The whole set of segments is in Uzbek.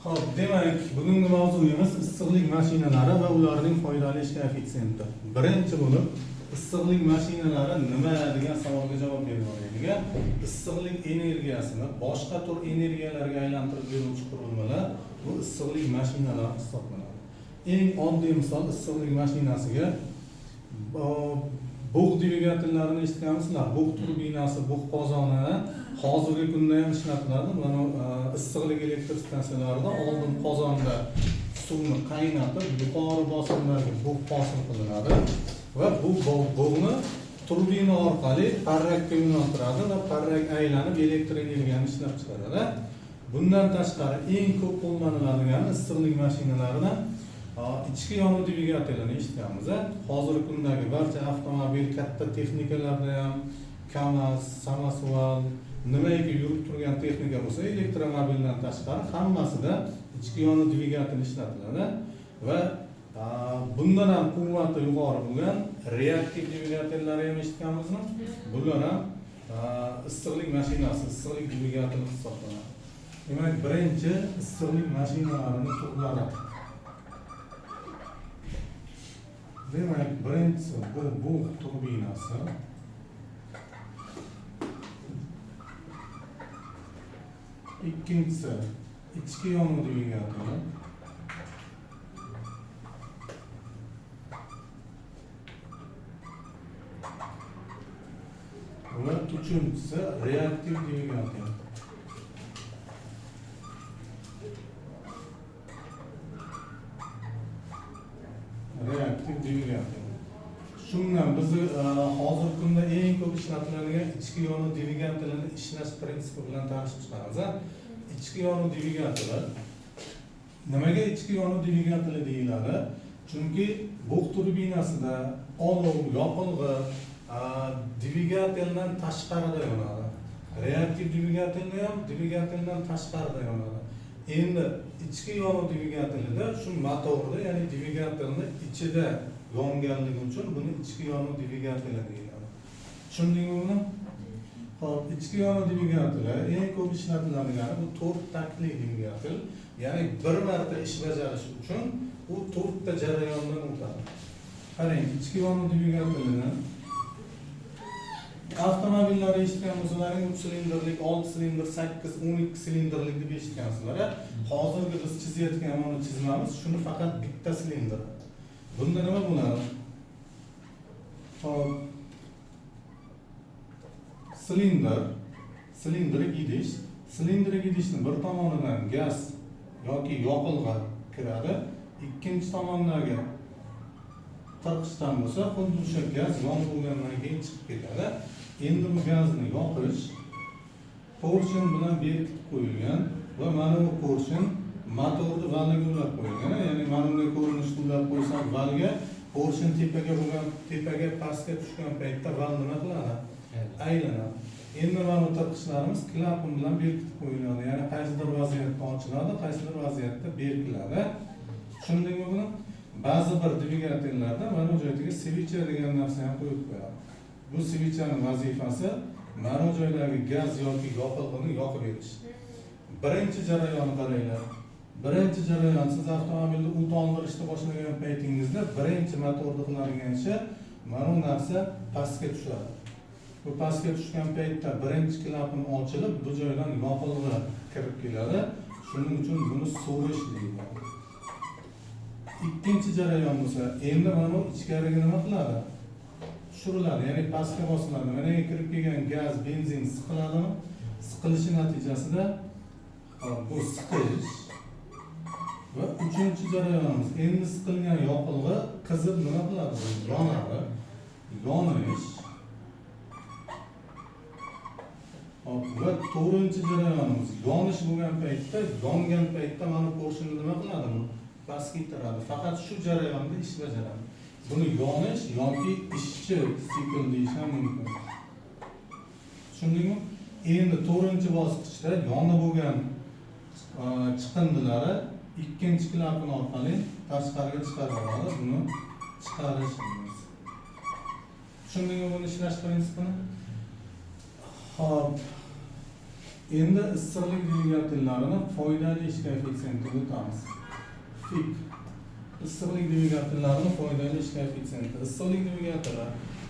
Xo'p, demak, bugungi mavzuyimiz issiqlik mashinalari va ularning foydali ish koeffitsiyenti. Birinchi bo'lib, issiqlik mashinalari nima degan savolga javob beraylik. Issiqlik energiyasini boshqa tur energiyalarga aylantirib beruvchi qurilmalar bu issiqlik mashinalari hisoblanadi. Eng oddiy misol issiqlik mashinasiga bug' dvigatellarini eshitganmisizlar? Bug' turbinasi, bug' qozoni hozirgi kunda ham ishlatiladi. Mana issiqlik elektr stansiyalarida oldin qozonda suvni qaynatib, yuqori bosimdagi bug' hosil qilinadi va bu bug'ni turbina orqali parrakka yo'naltiradi va parrak aylanib elektr energiyani ishlab chiqaradi. Bundan tashqari eng ko'p qo'llaniladigan issiqlik mashinalaridan ichki yonuvchi dvigatelini eshitganmiz. Hozirgi kundagi barcha avtomobil, katta texnikalarda ham KAMAZ, samosuval, nimaiki yurib turgan texnika bo'lsa, elektromobildan tashqari hammasida ichki yonuvchi dvigatel ishlatiladi va bundan ham quvvati yuqori bo'lgan reaktiv dvigatellar ham eshitganmizmi? Bular ham issiqlik mashinasi, issiqlik dvigateli hisoblanadi. Demak, birinchi issiqlik mashinalarining turlari. Demak, birinchisi bir bug' turbinasi. İkincisi ichki yonuvchi dvigateli. Ve üçüncüsü reaktiv dvigatel. Reaktiv dvigatel. Shundan biz hozirgi kunda eng ko'p ishlatiladigan ichki yonuvchi dvigatelini ishlash prinsipi bilan tanishib chiqamiz. İchki yonuvchi dvigateli nimaga ichki yonuvchi dvigateli deyiladi? Chunki bug' turbinasida olov, yoqilg'i dvigateldan tashqarida yonadi. Reaktiv dvigatelda ham dvigateldan tashqarida yonadi. Endi ichki yonuvchi dvigatelida shu motorda, ya'ni dvigatelni ichida yonganligi uchun buni ichki yonuvchi dvigateli deyiladi. Tushundingmi buni? Xo'p, ichki yonuvchi dvigateli eng ko'p ishlatiladigani bu 4 taktli dvigatel. Ya'ni bir marta ish bajarishi uchun u 4 ta jarayondan o'tadi. Qarang, ichki yonuvchi dvigatelini avtomobillarda eshitgan bo'lsalaring 3 silindrlik, 6 silindr, 8, 12 silindrlik deb eshitgansizlar. Hozirgi biz chizayotgan mana chizmamiz shuni faqat bitta silindr. Bunda nima bo'ladi? Hop. Silindrik idish. Silindrik idishning bir tomonidan gaz yoki yoqilg'i kiradi. Ikkinchi tomondagi tirqishdan bo'lsa, xuddi o'sha gaz yonib bo'lgandan keyin chiqib ketadi. Endi bu gazni yoqish portion bilan bekitib qo'yilgan va mana bu portion motorni valiga ulab qo'yilgan. Ya'ni mana bunday ko'rinishda ulab qo'ysam valga portion tepaga pastga tushgan paytda val nima qiladi? Aylanadi. Endi mana bu tirqishlarimiz klapan bilan bekitib qo'yiladi. Ya'ni qaysidir vaziyatda ochiladi, qaysidir vaziyatda berkiladi. Tushundingmi buni? Ba'zi bir dvigatellarda mana bu joyga switcher degan narsa ham qo'yib qo'yadi. Bu switcherning vazifasi mana bu joydagi gaz yoki yoqilg'ini yoqib berish. Birinchi jarayonni qaranglar. Birinchi jarayon siz avtomobilni o't oldirishni boshlagan paytingizda birinchi motorda qiladigan ishi mana bu narsa pastga tushadi. Bu pastga tushgan paytda birinchi klapan ochilib, bu joydan yoqilg'i kirib keladi. Shuning uchun buni sovish deyiladi. Ikkinchi jarayon bo'lsa, endi mana bu ichkariga nima qiladi? Tushiriladi, ya'ni pastga bosiladi. Mana kirib kelgan gaz, benzin siqiladimi? Siqilishi natijasida bu siqish va uchinchi jarayonimiz endi siqilgan yoqilg'i qizib nima qiladi? Yonadi. Yonish. Va to'rtinchi jarayonimiz yonish bo'lgan paytda, yongan paytda mana porshini nima qiladi? Bu pastga itaradi. Faqat shu jarayonda ish bajaradi. Buni yonish yoki ishchi sikl deyish ham mumkin. Tushundingmi? Endi to'rtinchi bosqichda yonib bo'lgan chiqindilari ikkinchi klapan orqali tashqariga chiqariladi. Buni chiqarish deymiz. Tushundingmi buni ishlash prinsipini? Hop. Endi issiqlik dvigatellarini foydali ish koeffitsiyentiga o'tamiz. Fik. Issiqlik dvigatellarini foydali ish koeffitsiyenti. Issiqlik dvigateli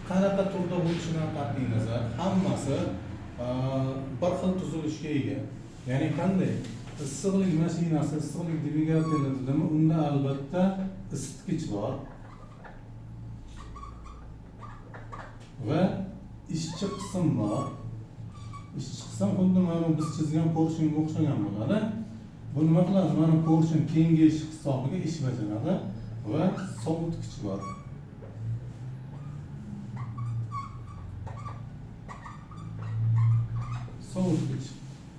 qanaqa turda bo'lishidan qat'iy nazar hammasi bir xil tuzilishga ega. Ya'ni qanday? Issiqlik mashinasi, issiqlik dvigateli dedimi, unda albatta isitgich bor va ishchi qism bor. Ishchi qism xuddi mana biz chizgan porshinga o'xshagan bo'ladi. Bu nima qiladi? Mana porshin kengayish hisobiga ish bajaradi va sovutgich bor. Sovutgich.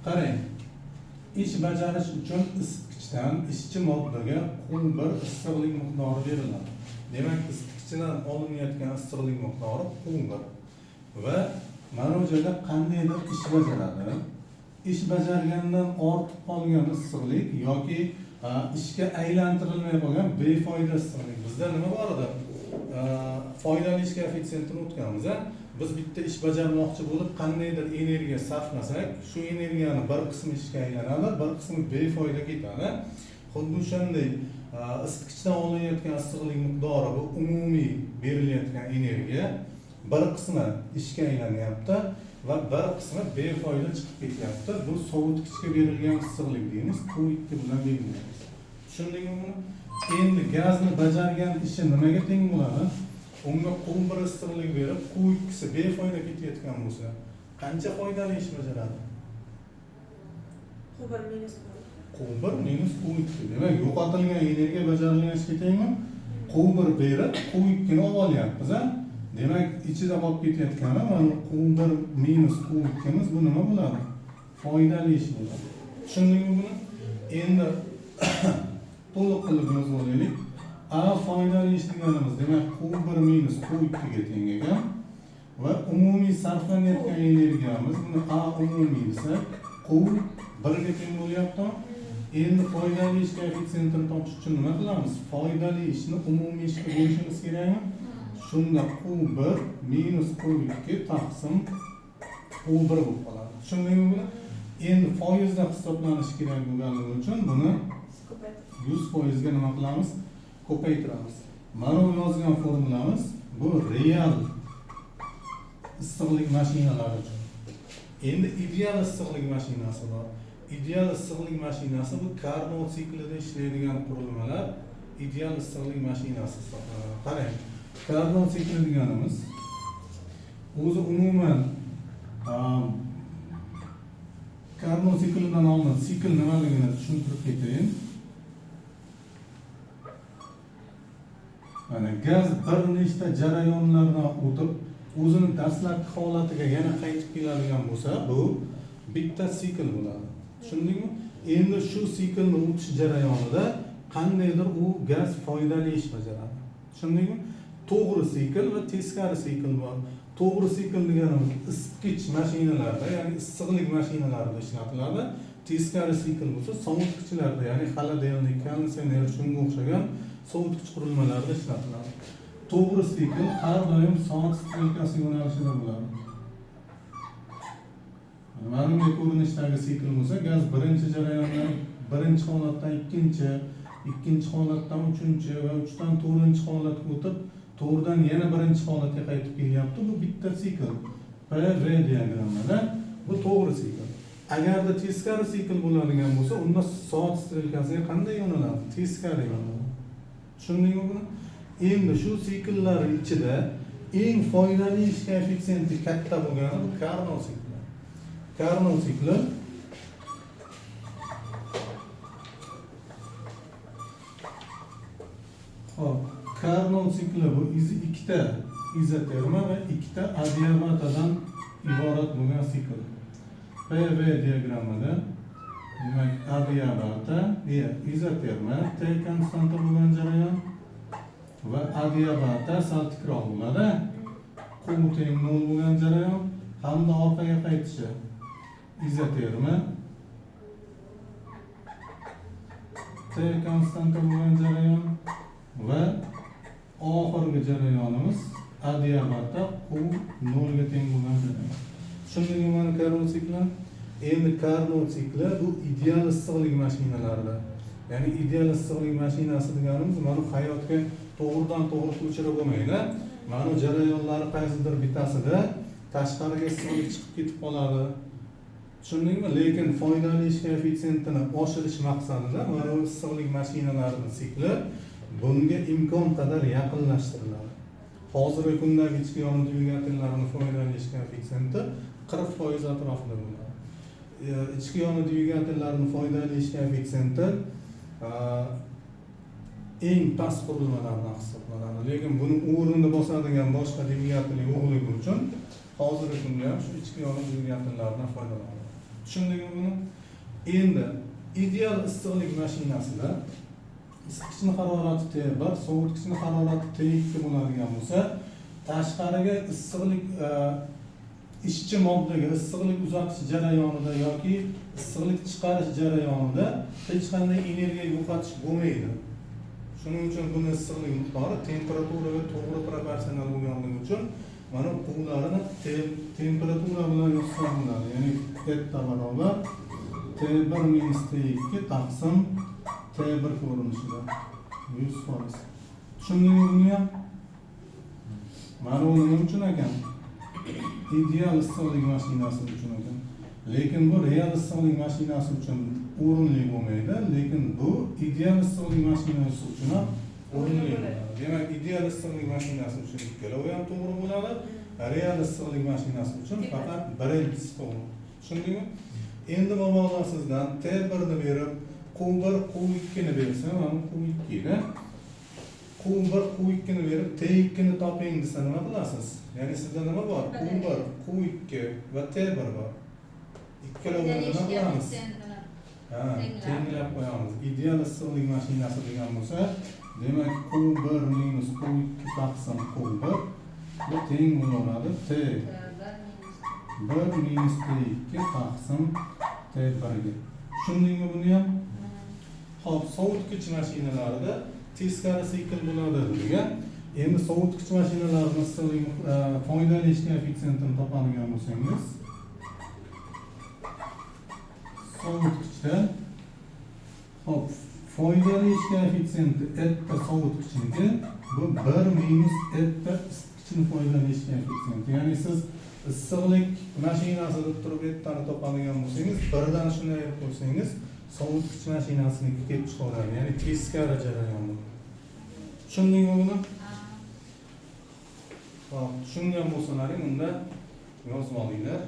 Qarang. Ish bajarish uchun isitgichdan ishchi moddaga bir issiqlik miqdori beriladi. Demak, isitgichdan olinayotgan issiqlik miqdori bir va mana bu joyda qandaydir ish bajaradi. Ish bajargandan ortib qolgan issiqlik yoki ishga aylantirilmay qolgan befoyda issiqlik. Bizda nima bor edi? Foydali ish koeffitsiyentini o'tganmiz. Biz bitta ish bajarmoqchi bo'lib qandaydir energiya sarflasak, shu energiyani bir qismi ishga aylanadi, bir qismi befoyda ketadi. Xuddi o'shanday isitgichdan olinayotgan issiqlik miqdori bu umumiy berilayotgan energiya bir qismi ishga aylanyapti va bir qismi befoyda chiqib ketyapti. Bu sovutgichga berilgan issiqlik deymiz. Q2 bilan belgilaymiz. Tushundingmi buni? Endi gazni bajargan ishi nimaga teng bo'ladi? Unga Q1 issiqlik berib, Q2si befoyda ketayotgan bo'lsa, qancha foydali ish bajaradi? Q1 minus Q1 minus Q2. Demak, yo'qotilgan energiya bajarilgan ishga tengmi? Q1 berib, Q2 ni olyapmiz. Demak, ichida qolib ketayotgani mana Q1 minus Q2miz bu nima bo'ladi? Foydali ish bo'ladi. Tushundingmi buni? Endi to'liq qilib yozib olaylik. A foydali ish deganimiz, demak, Q1 minus Q2 ga teng ekan va umumiy sarflanayotgan energiyamiz, buni A umumiy desak, Q1 ga teng bo'lyapti. Endi foydali ish koeffitsiyentini topish uchun nima qilamiz? Foydali ishni umumiy ishga bo'lishimiz kerakmi? Shunda Q1 minus Q2 taqsim Q1 bo'lib qoladi. Tushundingmi buni? Endi foizda hisoblanishi kerak bo'lganligi uchun buni 100% ga nima qilamiz? Ko'paytiramiz. Mana bu yozgan formulamiz bu real issiqlik mashinalari uchun. Endi ideal issiqlik mashinasi bor. Ideal issiqlik mashinasi bu Carnot siklida ishlaydigan qurilmalar ideal issiqlik mashinasi hisoblanadi. Qarang. Carnot sikli deganimiz o'zi umuman Carnot siklidan olinadi. Sikl nimaligini tushuntirib ketayin. Mana gaz bir nechta jarayonlardan o'tib, o'zining dastlabki holatiga yana qaytib keladigan bo'lsa, bu bitta sikl bo'ladi. Tushundingmi? Endi shu siklni o'tish jarayonida qandaydir u gaz foydali ish bajaradi. Tushundingmi? To'g'ri sikl va teskari sikl bor. To'g'ri sikl deganimiz isitgich mashinalarda, ya'ni issiqlik mashinalarida ishlatiladi. Teskari sikl bo'lsa sovutgichlarda, ya'ni xolodilnik, konditsioner shunga o'xshagan sovutgich qurilmalarida ishlatiladi. To'g'ri sikl har doim soat strelkasi yo'nalishida bo'ladi. Mana bunday ko'rinishdagi sikl bo'lsa, gaz birinchi jarayondan birinchi holatdan ikkinchi holatdan uchinchi va uchdan to'rtinchi holatga o'tib, to'g'ridan yana birinchi holatga qaytib kelyapti. Bu bitta sikl. PV diagrammada bu to'g'ri sikl. Agarda teskari sikl bo'ladigan bo'lsa, unda soat strelkasiga qanday yo'naladi? Teskari yo'naladi. Tushundingmi buni? Endi shu sikllar ichida eng foydali ish koeffitsiyenti katta bo'lgani bu Carnot sikli. Carnot sikli Carnot sikli bu ikkita izoterma va ikkita adiabatadan iborat bo'lgan sikl. PV diagrammada demak adiabata, izoterma T konstanta bo'lgan jarayon va adiabata sal tikroq bo'ladi. Q teng 0 bo'lgan jarayon hamda orqaga qaytishi izoterma T konstanta bo'lgan jarayon va oxirgi jarayonimiz adiabata Q 0 ga teng bo'lgan jarayon. Tushundingmi mana Carnot sikli? Endi Carnot sikli bu ideal issiqlik mashinalarida. Ya'ni ideal issiqlik mashinasi deganimiz mana hayotga to'g'ridan to'g'ri ko'chirib bo'lmaydi. Mana jarayonlari qaysidir bittasida tashqariga issiqlik chiqib ketib qoladi. Tushundingmi? Lekin foydali ish koeffitsiyentini oshirish maqsadida mana bu issiqlik mashinalarining sikli bunga imkon qadar yaqinlashtiriladi. Hozirgi kundagi ichki yonli dvigatellarining foydali ish koeffitsiyenti 40% atrofida bo'ladi. İchki yonli dvigatellarning foydali ish koeffitsiyenti eng past qurilmalardan hisoblanadi. Lekin buni o'rnini bosadigan boshqa dvigatel yo'qligi uchun hozirgi kunda ham shu ichki yonli dvigatellardan foydalanadi. Tushundingmi buni? Endi ideal issiqlik mashinasida isitgichning harorati T1, sovutgichning harorati T2 bo'ladigan bo'lsa, tashqariga issiqlik ishchi moddaga issiqlik uzatish jarayonida yoki issiqlik chiqarish jarayonida hech qanday energiya yo'qotish bo'lmaydi. Shuning uchun buni issiqlik miqdori temperaturaga to'g'ri proporsional bo'lganligi uchun mana quvlarini temperatura bilan yozsam bo'ladi. Ya'ni eta barobar T1 minus T2 taqsim T1 ko'rinishida 100%. Tushundingmi buni ham? Mana bu nima uchun ekan? Ideal issiqlik mashinasi uchun ekan. Lekin bu real issiqlik mashinasi uchun o'rinli bo'lmaydi, lekin bu ideal issiqlik mashinasi uchun ham o'rinli bo'ladi. Demak, ideal issiqlik mashinasi uchun ikkalovi ham to'g'ri bo'ladi. Real issiqlik mashinasi uchun faqat birinchisi to'g'ri. Tushundingmi? Endi mabodo sizdan T1 ni berib, Q1, Q2 ni bersa, mana Q2 da Q1, Q2 ni berib, T2 ni toping desa nima qilasiz? Ya'ni sizda nima bor? Q1, Q2 va T1 bor. Ikkalovini nima qilamiz? Tenglab qo'yamiz. Ideal issiqlik mashinasi degan bo'lsa, demak Q1 minus Q2 taqsim Q1 bu teng bo'laveradi T1 minus T2 taqsim T1 ga. Tushundingmi buni ham? Xo'p, sovutgich mashinalarida teskari sikl bo'ladi degan. Endi sovutgich mashinalarning issiqlik foydali ish koeffitsiyentini topadigan bo'lsangiz, sovutgichda hop foydali ish koeffitsiyenti etta sovutgichniki bu 1 minus etta isitgichning foydali ish koeffitsiyenti. Ya'ni siz issiqlik mashinasida turib ettani topadigan bo'lsangiz, birdan shuni ayirib qo'ysangiz, sovutgich mashinasiga kelib chiqadi. Ya'ni teskari jarayon bu. Tushundingmi buni? Hop, tushungan bo'lsalaring unda yozib olinglar.